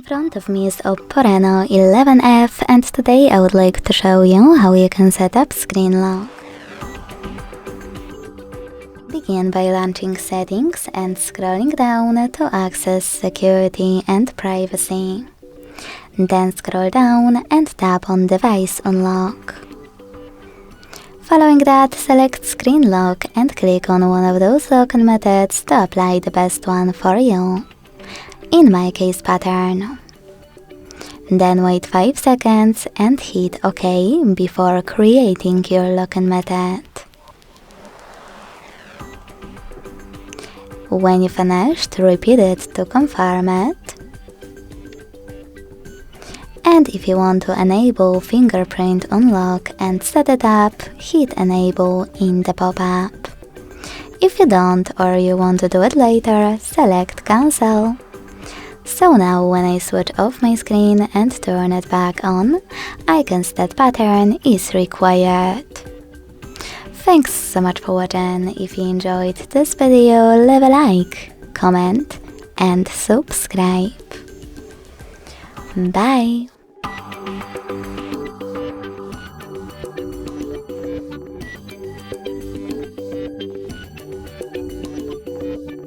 In front of me is OPPO Reno11 F, and today I would like to show you how you can set up screen lock. Begin by launching settings and scrolling down to access security and privacy. Then scroll down and tap on device unlock. Following that, select screen lock and click on one of those locking methods to apply the best one for you. In my case, pattern. Then wait 5 seconds and hit OK before creating your locking method. When you finished, repeat it to confirm it. And if you want to enable fingerprint unlock and set it up, hit enable in the pop-up. If you don't or you want to do it later, select cancel. So now when I switch off my screen and turn it back on, icons that pattern is required. Thanks so much for watching. If you enjoyed this video, leave a like, comment and subscribe. Bye!